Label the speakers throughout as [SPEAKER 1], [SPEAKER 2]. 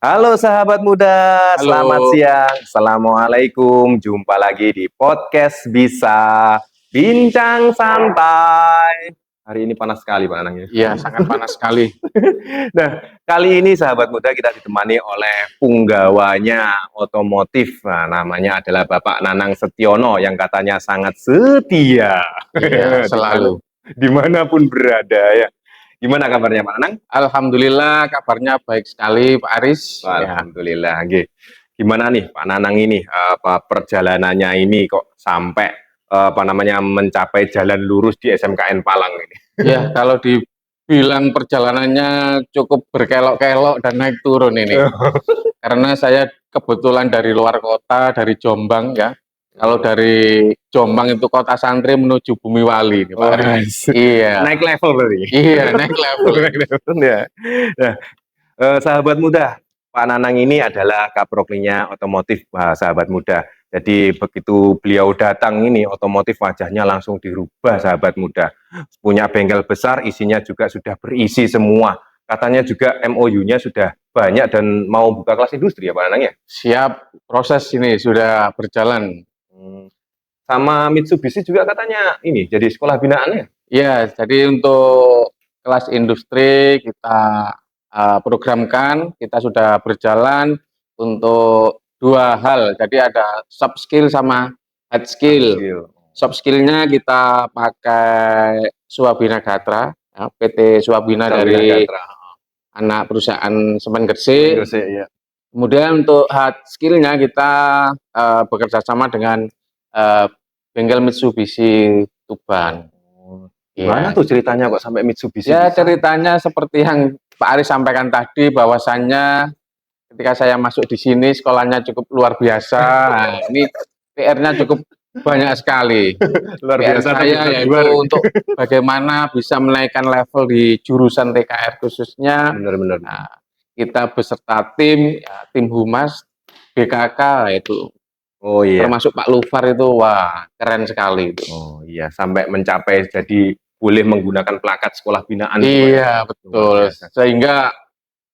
[SPEAKER 1] Halo sahabat muda, selamat
[SPEAKER 2] Halo.
[SPEAKER 1] siang. Assalamualaikum. Jumpa lagi di podcast Bisa Bincang Santai. Hari ini panas sekali Pak Anang ya.
[SPEAKER 2] Iya, sangat panas sekali.
[SPEAKER 1] Nah, kali ini sahabat muda kita ditemani oleh punggawanya otomotif. Nah, namanya adalah Bapak Nanang Setiono yang katanya sangat setia.
[SPEAKER 2] Iya, selalu.
[SPEAKER 1] Dimanapun berada ya. Gimana kabarnya Pak Nanang?
[SPEAKER 2] Alhamdulillah kabarnya baik sekali Pak Aris. Ya.
[SPEAKER 1] Alhamdulillah. Oke. Gimana nih Pak Nanang ini apa perjalanannya ini kok sampai apa namanya mencapai jalan lurus di SMKN Palang ini?
[SPEAKER 2] Ya, kalau dibilang perjalanannya cukup berkelok-kelok dan naik turun ini. Karena saya kebetulan dari luar kota, dari Jombang ya. Kalau dari Jombang itu kota santri menuju Bumi Wali nih, Pak Aris. Iya.
[SPEAKER 1] Naik level berarti.
[SPEAKER 2] Iya, naik level.
[SPEAKER 1] Naik level ya. Nah, sahabat muda, Pak Nanang ini adalah kaproklinya otomotif, sahabat muda. Jadi begitu beliau datang ini otomotif wajahnya langsung dirubah sahabat muda. Punya bengkel besar, isinya juga sudah berisi semua. Katanya juga MOU-nya sudah banyak dan mau buka kelas industri ya Pak Nanang ya?
[SPEAKER 2] Siap, proses ini sudah berjalan.
[SPEAKER 1] Sama Mitsubishi juga katanya ini jadi sekolah binaannya.
[SPEAKER 2] Ya, jadi untuk kelas industri kita programkan, kita sudah berjalan untuk dua hal. Jadi ada soft skill sama hard skill. Soft skillnya kita pakai Swabina Gatra, ya, PT Swabina dari anak perusahaan semen Gresik.
[SPEAKER 1] Ya.
[SPEAKER 2] Kemudian untuk hard skillnya kita bekerja sama dengan bengkel Mitsubishi Tuban.
[SPEAKER 1] Gimana tuh ceritanya kok sampai Mitsubishi?
[SPEAKER 2] Ya, ceritanya seperti yang Pak Aris sampaikan tadi, bahwasannya ketika saya masuk di sini sekolahnya cukup luar biasa. Nah, ini PR-nya cukup banyak sekali.
[SPEAKER 1] Luar
[SPEAKER 2] PR
[SPEAKER 1] biasa
[SPEAKER 2] saya yaitu untuk bagaimana bisa menaikkan level di jurusan TKR khususnya.
[SPEAKER 1] Benar-benar.
[SPEAKER 2] Nah, kita beserta tim, ya, tim Humas, BKK itu.
[SPEAKER 1] Oh iya.
[SPEAKER 2] Termasuk Pak Lufar itu, wah keren sekali itu.
[SPEAKER 1] Oh iya, sampai mencapai jadi boleh menggunakan plakat sekolah binaan.
[SPEAKER 2] Iya, betul. Sehingga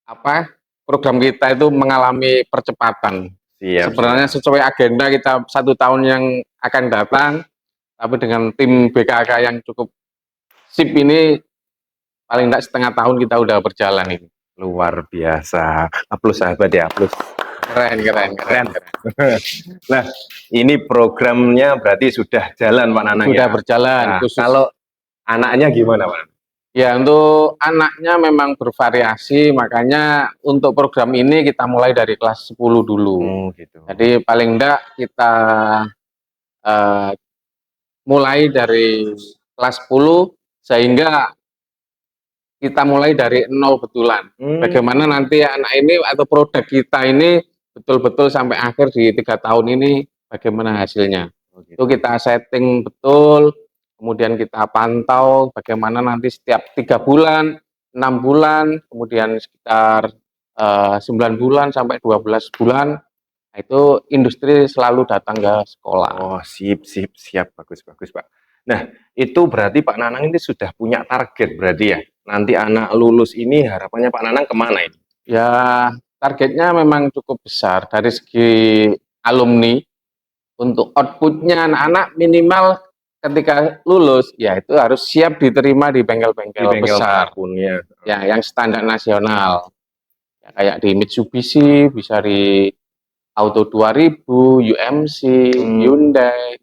[SPEAKER 2] apa program kita itu mengalami percepatan. Sebenarnya sesuai agenda kita 1 tahun yang akan datang, tapi dengan tim BKK yang cukup sip ini paling tidak setengah tahun kita udah berjalan ini.
[SPEAKER 1] Luar biasa. Aplaus sahabat ya, aplaus.
[SPEAKER 2] Keren.
[SPEAKER 1] Nah, ini programnya berarti sudah jalan Pak Nanang
[SPEAKER 2] sudah
[SPEAKER 1] ya?
[SPEAKER 2] Berjalan.
[SPEAKER 1] Nah, kalau anaknya gimana Pak?
[SPEAKER 2] Ya, untuk anaknya memang bervariasi, makanya untuk program ini kita mulai dari kelas 10 dulu.
[SPEAKER 1] Gitu.
[SPEAKER 2] Jadi paling enggak kita mulai dari kelas 10 sehingga kita mulai dari nol betulan. Bagaimana nanti anak ini atau produk kita ini betul-betul sampai akhir di 3 tahun ini bagaimana hasilnya. Itu kita setting betul, kemudian kita pantau bagaimana nanti setiap 3 bulan, 6 bulan, kemudian sekitar 9 bulan sampai 12 bulan, itu industri selalu datang ke sekolah.
[SPEAKER 1] Oh, siap, bagus Pak. Nah, itu berarti Pak Nanang ini sudah punya target berarti ya? Nanti anak lulus ini harapannya Pak Nanang kemana ini?
[SPEAKER 2] Ya, targetnya memang cukup besar dari segi alumni. Untuk outputnya anak-anak minimal ketika lulus, ya itu harus siap diterima di bengkel-bengkel besar. Ya, yang standar nasional. Ya, kayak di Mitsubishi, bisa di Auto 2000, UMC, Hyundai,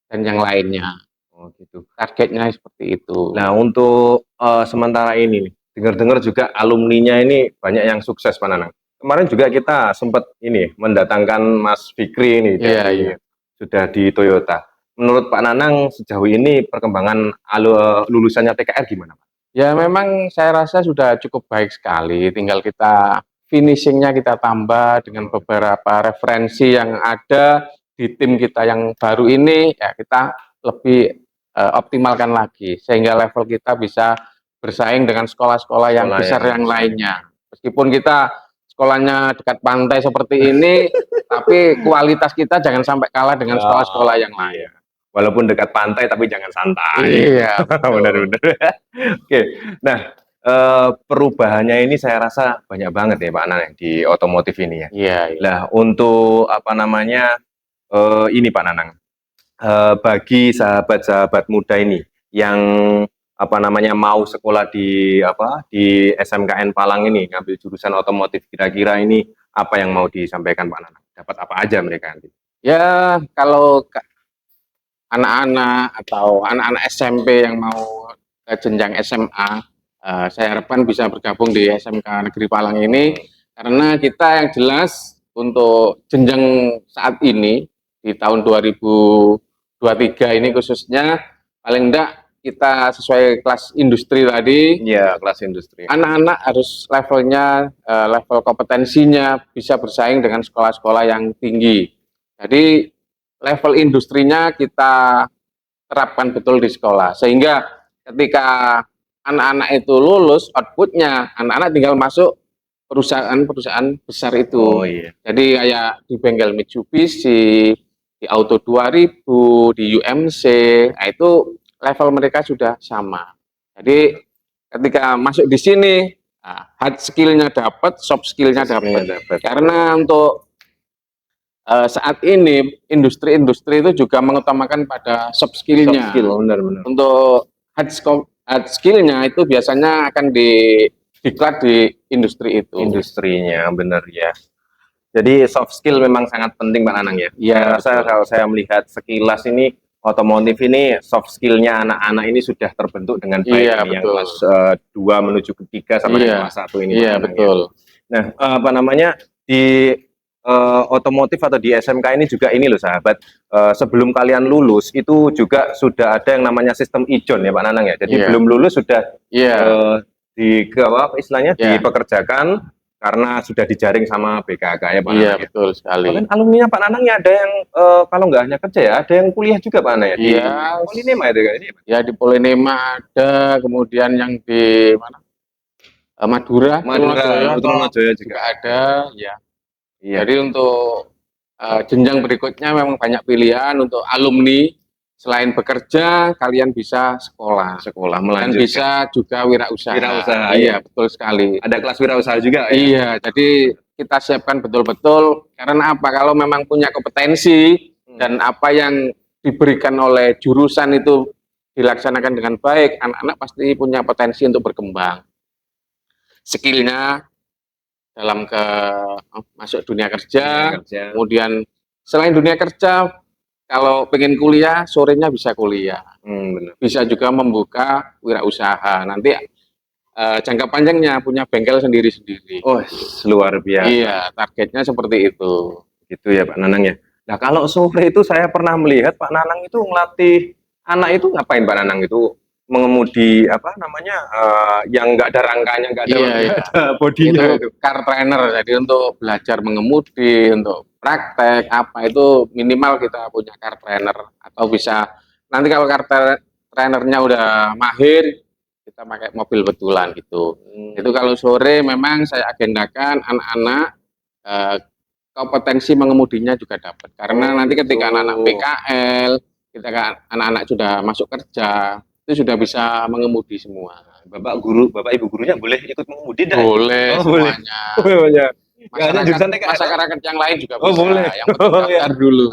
[SPEAKER 2] dan yang lainnya.
[SPEAKER 1] Oh gitu.
[SPEAKER 2] Targetnya seperti itu.
[SPEAKER 1] Nah, untuk sementara ini, dengar-dengar juga alumninya ini banyak yang sukses Pak Nanang. Kemarin juga kita sempat ini mendatangkan Mas Fikri ini dari sudah di Toyota. Menurut Pak Nanang sejauh ini perkembangan lulusannya TKR gimana Pak?
[SPEAKER 2] Ya memang saya rasa sudah cukup baik sekali, tinggal kita finishingnya kita tambah dengan beberapa referensi yang ada di tim kita yang baru ini, ya kita lebih optimalkan lagi sehingga level kita bisa bersaing dengan sekolah-sekolah yang besar yang lainnya. Meskipun kita sekolahnya dekat pantai seperti ini, tapi kualitas kita jangan sampai kalah dengan sekolah-sekolah yang lain.
[SPEAKER 1] Walaupun dekat pantai tapi jangan santai.
[SPEAKER 2] Iya,
[SPEAKER 1] benar-benar. Oke, nah perubahannya ini saya rasa banyak banget ya Pak Nanang di otomotif ini ya.
[SPEAKER 2] Iya, iya.
[SPEAKER 1] Lah untuk apa namanya, ini Pak Nanang, bagi sahabat-sahabat muda ini yang apa namanya mau sekolah di SMKN Palang ini ngambil jurusan otomotif, kira-kira ini apa yang mau disampaikan Pak Nanang? Dapat apa aja mereka nanti?
[SPEAKER 2] Ya, kalau anak-anak atau anak-anak SMP yang mau ke jenjang SMA, saya harapkan bisa bergabung di SMK Negeri Palang ini, karena kita yang jelas untuk jenjang saat ini di tahun 2023 ini khususnya, paling enggak kita sesuai kelas industri tadi,
[SPEAKER 1] Iya, kelas industri.
[SPEAKER 2] anak-anak harus levelnya, level kompetensinya bisa bersaing dengan sekolah-sekolah yang tinggi. Jadi level industrinya kita terapkan betul di sekolah, sehingga ketika anak-anak itu lulus, outputnya anak-anak tinggal masuk perusahaan-perusahaan besar itu.
[SPEAKER 1] Oh iya.
[SPEAKER 2] Jadi kayak di bengkel Mitsubishi, di Auto 2000, di UMC, nah itu level mereka sudah sama. Jadi ketika masuk di sini, hard skill-nya dapat, soft skill-nya dapat. Karena untuk saat ini industri-industri itu juga mengutamakan pada soft skill-nya.
[SPEAKER 1] Soft skill, benar-benar.
[SPEAKER 2] Untuk hard skill-nya itu biasanya akan diklat di industri itu.
[SPEAKER 1] Industrinya, benar ya. Jadi soft skill memang sangat penting Pak Nanang ya.
[SPEAKER 2] Iya,
[SPEAKER 1] Saya rasa
[SPEAKER 2] betul.
[SPEAKER 1] kalau saya melihat sekilas ini otomotif ini soft skillnya anak-anak ini sudah terbentuk dengan baik.
[SPEAKER 2] Iya,
[SPEAKER 1] Ini yang
[SPEAKER 2] betul.
[SPEAKER 1] kelas 2 menuju ke 3 sama yang
[SPEAKER 2] Iya,
[SPEAKER 1] kelas 1 ini Pak
[SPEAKER 2] iya
[SPEAKER 1] Nanang ya.
[SPEAKER 2] betul.
[SPEAKER 1] Nah, apa namanya di otomotif atau di SMK ini juga ini loh sahabat, sebelum kalian lulus itu juga sudah ada yang namanya sistem ijon ya Pak Nanang ya. Jadi
[SPEAKER 2] Iya.
[SPEAKER 1] belum lulus sudah
[SPEAKER 2] Iya,
[SPEAKER 1] apa istilahnya
[SPEAKER 2] Iya.
[SPEAKER 1] dipekerjakan karena sudah dijaring sama BKK ya Pak
[SPEAKER 2] iya
[SPEAKER 1] Nanang ya.
[SPEAKER 2] betul sekali.
[SPEAKER 1] Bahkan alumninya Pak Nanang ya ada yang kalau nggak hanya kerja ya, ada yang kuliah juga Pak Nanang ya di
[SPEAKER 2] Iya.
[SPEAKER 1] Polinema itu kan ini.
[SPEAKER 2] Ya di Polinema ada, kemudian yang di mana? Madura, Trunojoyo
[SPEAKER 1] Trunojoyo
[SPEAKER 2] juga ada, ya.
[SPEAKER 1] Iya.
[SPEAKER 2] Jadi untuk jenjang berikutnya memang banyak pilihan untuk alumni. Selain bekerja, kalian bisa sekolah dan
[SPEAKER 1] melanjutkan.
[SPEAKER 2] bisa juga wirausaha.
[SPEAKER 1] Wirausaha,
[SPEAKER 2] Iya, betul sekali.
[SPEAKER 1] Ada kelas wirausaha juga ya.
[SPEAKER 2] Iya, jadi kita siapkan betul-betul karena apa? Kalau memang punya kompetensi dan apa yang diberikan oleh jurusan itu dilaksanakan dengan baik, anak-anak pasti punya potensi untuk berkembang. Skillnya dalam masuk dunia kerja, kemudian selain dunia kerja, kalau pengen kuliah, sorenya bisa kuliah.
[SPEAKER 1] Benar.
[SPEAKER 2] Bisa juga membuka wirausaha. Nanti jangka panjangnya punya bengkel sendiri-sendiri.
[SPEAKER 1] Oh, luar biasa.
[SPEAKER 2] Iya, targetnya seperti itu.
[SPEAKER 1] Gitu ya Pak Nanang ya. Nah, kalau sore itu saya pernah melihat Pak Nanang itu ngelatih anak itu ngapain Pak Nanang itu? Mengemudi apa namanya yang nggak ada rangkanya, nggak ada, ada bodinya
[SPEAKER 2] itu car trainer. Jadi untuk belajar mengemudi, untuk praktek apa itu minimal kita punya car trainer, atau bisa nanti kalau car trainernya udah mahir kita pakai mobil betulan gitu. Itu kalau sore memang saya agendakan anak-anak kompetensi mengemudinya juga dapat, karena nanti ketika anak-anak PKL, ketika anak-anak sudah masuk kerja itu sudah bisa mengemudi semua.
[SPEAKER 1] Bapak ibu gurunya boleh ikut mengemudi enggak?
[SPEAKER 2] Boleh, semuanya.
[SPEAKER 1] Boleh.
[SPEAKER 2] Masyarakat yang lain juga bisa.
[SPEAKER 1] Boleh.
[SPEAKER 2] Yang penting daftar dulu.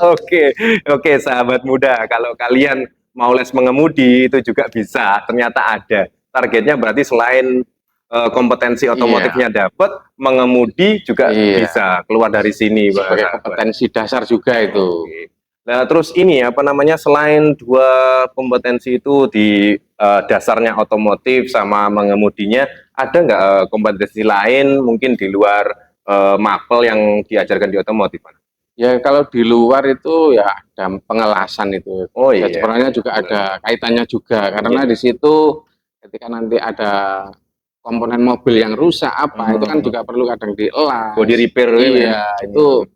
[SPEAKER 1] Oke, sahabat muda, kalau kalian mau les mengemudi itu juga bisa. Ternyata ada. Targetnya berarti selain kompetensi otomotifnya dapat, mengemudi juga bisa keluar dari sini.
[SPEAKER 2] Sebagai kompetensi dasar juga itu.
[SPEAKER 1] Nah, terus ini apa namanya, selain dua kompetensi itu di dasarnya otomotif sama mengemudinya, ada nggak kompetensi lain mungkin di luar mapel yang diajarkan di otomotif?
[SPEAKER 2] Ya kalau di luar itu ya ada pengelasan itu.
[SPEAKER 1] Oh iya.
[SPEAKER 2] Ya, sebenarnya juga ada kaitannya juga, karena di situ ketika nanti ada komponen mobil yang rusak itu kan juga perlu kadang dielas.
[SPEAKER 1] Body repair.
[SPEAKER 2] Iya, itu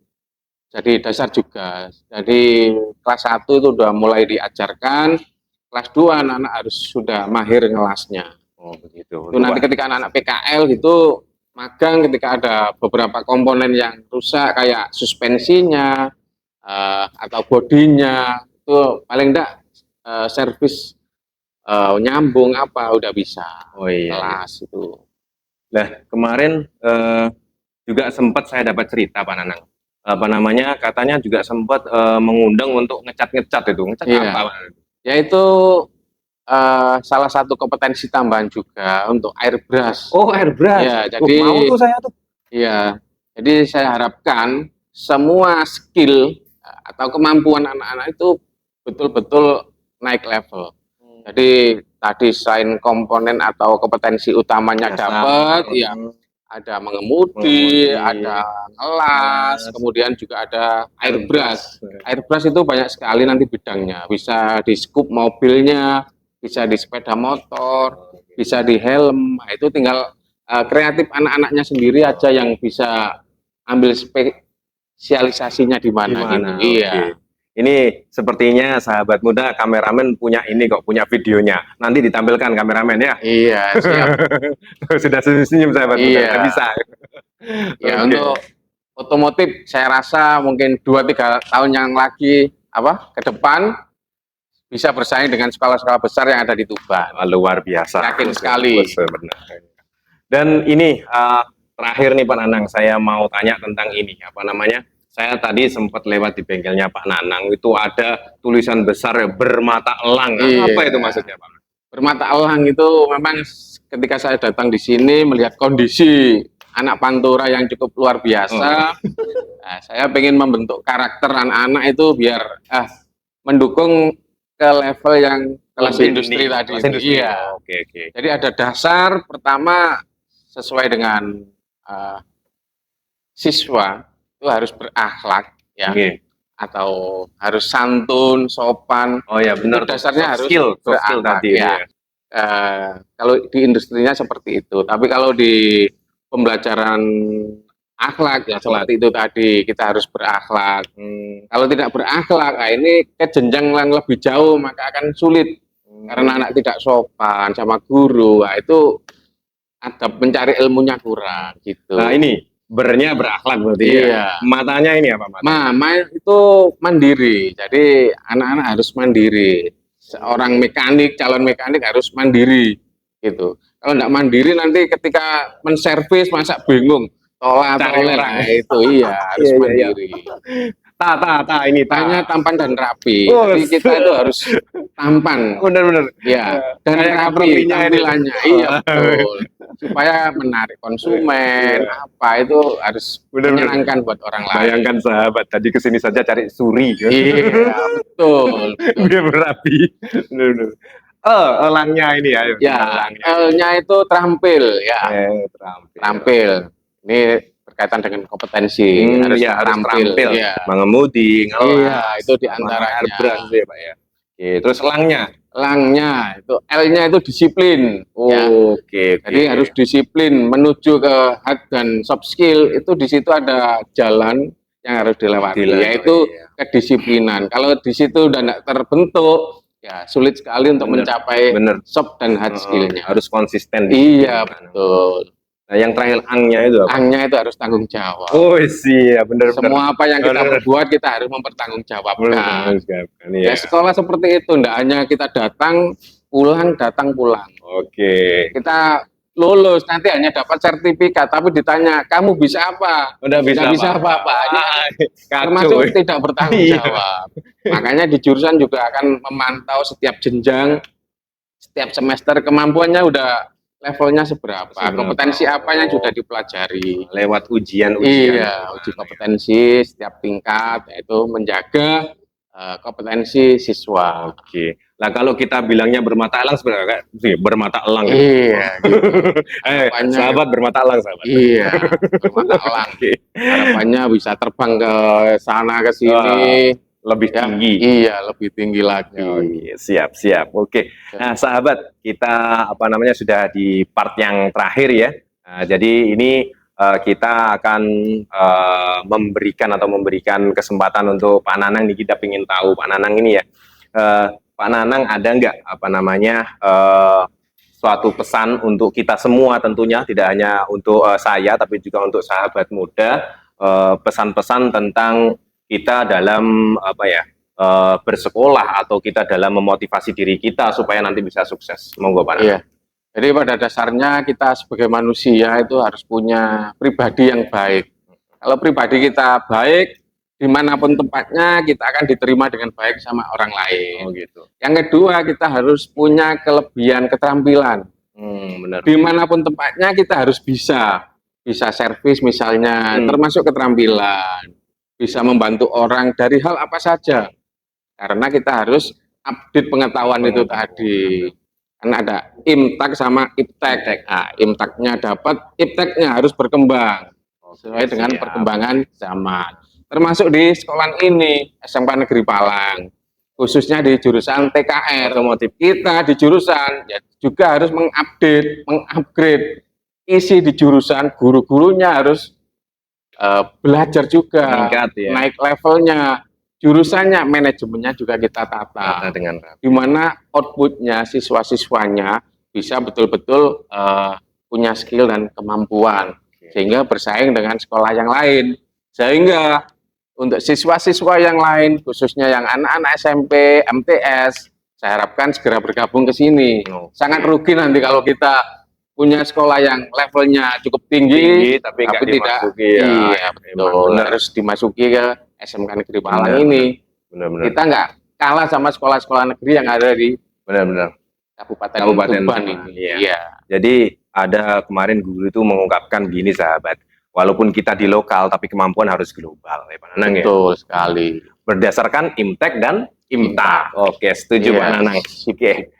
[SPEAKER 2] jadi dasar juga. Jadi kelas 1 itu udah mulai diajarkan, kelas 2 anak-anak harus sudah mahir ngelasnya.
[SPEAKER 1] Oh begitu.
[SPEAKER 2] Itu nanti ketika anak-anak PKL gitu magang, ketika ada beberapa komponen yang rusak kayak suspensinya atau bodinya, itu paling enggak servis nyambung apa udah bisa
[SPEAKER 1] Oh iya.
[SPEAKER 2] kelas itu.
[SPEAKER 1] Nah, kemarin juga sempat saya dapat cerita Pak Nanang. Apa namanya? Katanya juga sempat mengundang untuk ngecat-ngecat itu. Ngecat
[SPEAKER 2] Iya.
[SPEAKER 1] apa, Pak?
[SPEAKER 2] Yaitu salah satu kompetensi tambahan juga untuk airbrush.
[SPEAKER 1] Oh, airbrush.
[SPEAKER 2] Ya, jadi
[SPEAKER 1] Mau tuh saya tuh.
[SPEAKER 2] iya. Jadi saya harapkan semua skill atau kemampuan anak-anak itu betul-betul naik level. Jadi tadi selain komponen atau kompetensi utamanya dapat, ya ada mengemudi, ada ngelas, kemudian juga ada airbrush. Airbrush itu banyak sekali nanti bidangnya. Bisa di scoop mobilnya, bisa di sepeda motor, bisa di helm. Nah, itu tinggal kreatif anak-anaknya sendiri aja yang bisa ambil spesialisasinya di mana gitu. Iya.
[SPEAKER 1] Ini sepertinya sahabat muda kameramen punya ini kok, punya videonya. Nanti ditampilkan kameramen ya.
[SPEAKER 2] Iya, siap.
[SPEAKER 1] Sudah senyum sahabat muda,
[SPEAKER 2] Iya.
[SPEAKER 1] nggak bisa.
[SPEAKER 2] Ya,
[SPEAKER 1] Oke.
[SPEAKER 2] untuk otomotif saya rasa mungkin 2-3 tahun yang lagi ke depan bisa bersaing dengan sekolah-sekolah besar yang ada di Tuban.
[SPEAKER 1] Luar biasa.
[SPEAKER 2] Yakin sekali.
[SPEAKER 1] Benar. Dan ini terakhir nih Pak Nanang, saya mau tanya tentang ini, apa namanya? Saya tadi sempat lewat di bengkelnya Pak Nanang, itu ada tulisan besar ya, bermata elang.
[SPEAKER 2] Iya.
[SPEAKER 1] Apa itu maksudnya Pak?
[SPEAKER 2] Bermata elang itu memang ketika saya datang di sini melihat kondisi anak Pantura yang cukup luar biasa, nah, saya ingin membentuk karakter anak-anak itu biar mendukung ke level yang kelas industri tadi.
[SPEAKER 1] Kelas industri.
[SPEAKER 2] Iya.
[SPEAKER 1] Oke.
[SPEAKER 2] Jadi ada dasar pertama sesuai dengan siswa itu harus berakhlak ya, atau harus santun, sopan.
[SPEAKER 1] Oh ya benar.
[SPEAKER 2] Itu dasarnya harus
[SPEAKER 1] skill
[SPEAKER 2] berakhlak
[SPEAKER 1] tadi
[SPEAKER 2] ya. Kalau di industrinya seperti itu, tapi kalau di pembelajaran akhlak ya seperti itu tadi, kita harus berakhlak. Kalau tidak berakhlak, nah ini ke jenjang yang lebih jauh maka akan sulit karena anak tidak sopan sama guru. Nah, itu ada mencari ilmunya kurang gitu.
[SPEAKER 1] Nah ini bernya berakhlak berarti
[SPEAKER 2] iya.
[SPEAKER 1] Ya. Matanya ini apa mata?
[SPEAKER 2] Itu mandiri. Jadi anak-anak harus mandiri. Seorang mekanik, calon mekanik harus mandiri gitu. Kalau tidak mandiri nanti ketika menservis masa bingung tolak itu iya harus mandiri.
[SPEAKER 1] Ini
[SPEAKER 2] tanya tampan dan rapi. Jadi kita itu harus tampan.
[SPEAKER 1] Benar.
[SPEAKER 2] Ya, dan rapi tampilannya. Iya betul. Supaya menarik konsumen, itu harus menyenangkan buat orang lain.
[SPEAKER 1] Bayangkan sahabat, tadi kesini saja cari suri.
[SPEAKER 2] Iya, betul.
[SPEAKER 1] Biar berapi. Benar. Elangnya ini ya.
[SPEAKER 2] Ya, L-nya itu terampil ya. Terampil. Ini berkaitan dengan kompetensi. Harus terampil. Ya.
[SPEAKER 1] Mengemudi, ngelas.
[SPEAKER 2] Iya, itu diantaranya.
[SPEAKER 1] Airbrush ya Pak ya. Oke, terus elangnya
[SPEAKER 2] itu L-nya itu disiplin.
[SPEAKER 1] Oke.
[SPEAKER 2] Jadi harus disiplin menuju ke hard dan soft skill. Itu di situ ada jalan yang harus dilewati, yaitu kedisiplinan. Kalau di situ udah tidak terbentuk, ya sulit sekali untuk mencapai soft dan hard skillnya.
[SPEAKER 1] Harus konsisten.
[SPEAKER 2] Iya betul.
[SPEAKER 1] Nah, yang terakhir angnya itu apa?
[SPEAKER 2] Angnya itu harus tanggung jawab.
[SPEAKER 1] Oh iya, benar.
[SPEAKER 2] Semua apa yang kita perbuat kita harus mempertanggungjawabkan. Ya sekolah seperti itu, tidak hanya kita datang pulang.
[SPEAKER 1] Oke.
[SPEAKER 2] Kita lulus nanti hanya dapat sertifikat, tapi ditanya kamu bisa apa? Nggak bisa apa-apa. Termasuk tidak bertanggung jawab. Makanya di jurusan juga akan memantau setiap jenjang, setiap semester kemampuannya udah levelnya seberapa, kompetensi apa yang sudah dipelajari
[SPEAKER 1] lewat ujian.
[SPEAKER 2] Iya, uji kompetensi setiap tingkat, yaitu menjaga kompetensi siswa.
[SPEAKER 1] Oke. Nah kalau kita bilangnya bermata elang sebenarnya bermata elang.
[SPEAKER 2] Iya. Gitu.
[SPEAKER 1] Sahabat bermata elang sahabat.
[SPEAKER 2] Iya, bermata elang. Harapannya bisa terbang ke sana ke sini.
[SPEAKER 1] Lebih tinggi.
[SPEAKER 2] Iya, lebih tinggi lagi.
[SPEAKER 1] Oke, siap. Oke. Nah, sahabat, kita sudah di part yang terakhir ya. Nah, jadi ini kita akan memberikan kesempatan untuk Pak Nanang nih, kita ingin tahu Pak Nanang ini ya. Pak Nanang ada nggak suatu pesan untuk kita semua tentunya, tidak hanya untuk saya tapi juga untuk sahabat muda, pesan-pesan tentang kita dalam bersekolah atau kita dalam memotivasi diri kita supaya nanti bisa sukses? Monggo Pak Nanang.
[SPEAKER 2] Iya. Jadi pada dasarnya kita sebagai manusia itu harus punya pribadi yang baik. Kalau pribadi kita baik, dimanapun tempatnya kita akan diterima dengan baik sama orang lain.
[SPEAKER 1] Oh gitu.
[SPEAKER 2] Yang kedua, kita harus punya kelebihan keterampilan.
[SPEAKER 1] Benar.
[SPEAKER 2] Dimanapun tempatnya kita harus bisa servis misalnya, termasuk keterampilan, bisa membantu orang dari hal apa saja. Karena kita harus update pengetahuan itu tadi. Karena ada imtak sama iptek. Nah, imtaknya dapat, ipteknya harus berkembang sesuai dengan perkembangan zaman. Termasuk di sekolah ini, SMK Negeri Palang, khususnya di jurusan TKR.
[SPEAKER 1] Otomotif.
[SPEAKER 2] Kita di jurusan ya, juga harus mengupdate, mengupgrade isi di jurusan, guru-gurunya harus belajar juga, naik levelnya. Jurusannya, manajemennya juga kita tata
[SPEAKER 1] dengan
[SPEAKER 2] di mana outputnya siswa-siswanya bisa betul-betul punya skill dan kemampuan sehingga bersaing dengan sekolah yang lain. Sehingga untuk siswa-siswa yang lain, khususnya yang anak-anak SMP, MTS, saya harapkan segera bergabung ke sini. Sangat rugi nanti kalau kita punya sekolah yang levelnya cukup tinggi tapi tidak
[SPEAKER 1] dimasuki,
[SPEAKER 2] iya betul, harus dimasuki ke SMK Negeri Palang ini.
[SPEAKER 1] Benar-benar.
[SPEAKER 2] Kita nggak kalah sama sekolah-sekolah negeri yang ada di Kabupaten Tuban ini.
[SPEAKER 1] Iya. Jadi ada kemarin guru itu mengungkapkan gini sahabat, walaupun kita di lokal tapi kemampuan harus global ya Pak Nanang.
[SPEAKER 2] Betul sekali.
[SPEAKER 1] Berdasarkan imtek dan imta. Oke, setuju Pak Nanang. Oke.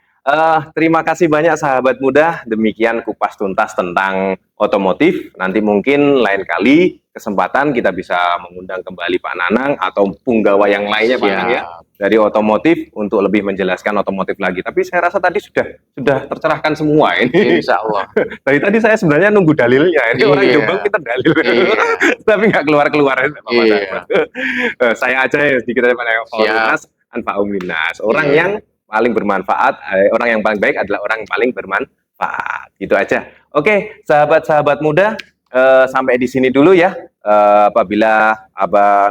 [SPEAKER 1] Terima kasih banyak sahabat muda, demikian kupas tuntas tentang otomotif. Nanti mungkin lain kali kesempatan kita bisa mengundang kembali Pak Nanang atau punggawa yang lainnya Pak Nanang ya, dari otomotif untuk lebih menjelaskan otomotif lagi. Tapi saya rasa tadi sudah tercerahkan semua ini.
[SPEAKER 2] Insya Allah.
[SPEAKER 1] Tadi saya sebenarnya nunggu dalilnya. Ini orang Jombang kita dalil, tapi nggak keluar-keluar. Saya aja ya sedikit aja Pak Anfa'uminas. Orang yang paling bermanfaat, orang yang paling baik adalah orang yang paling bermanfaat. Gitu aja. Oke, sahabat-sahabat muda, sampai di sini dulu ya. Apabila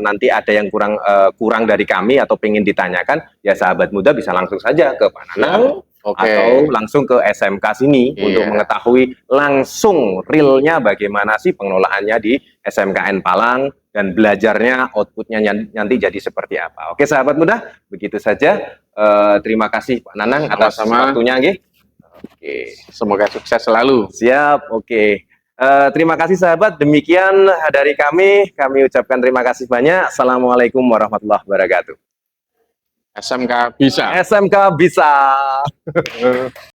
[SPEAKER 1] nanti ada yang kurang dari kami atau pengen ditanyakan, ya sahabat muda bisa langsung saja ke Pak Nanang atau langsung ke SMK sini untuk mengetahui langsung realnya bagaimana sih pengelolaannya di SMKN Palang dan belajarnya outputnya nanti jadi seperti apa. Oke sahabat muda, begitu saja. Terima kasih Pak Nanang atas waktunya. Oke,
[SPEAKER 2] semoga sukses selalu.
[SPEAKER 1] Siap. Oke. Terima kasih sahabat. Demikian dari kami ucapkan terima kasih banyak. Assalamualaikum warahmatullahi wabarakatuh.
[SPEAKER 2] SMK bisa.
[SPEAKER 1] SMK bisa.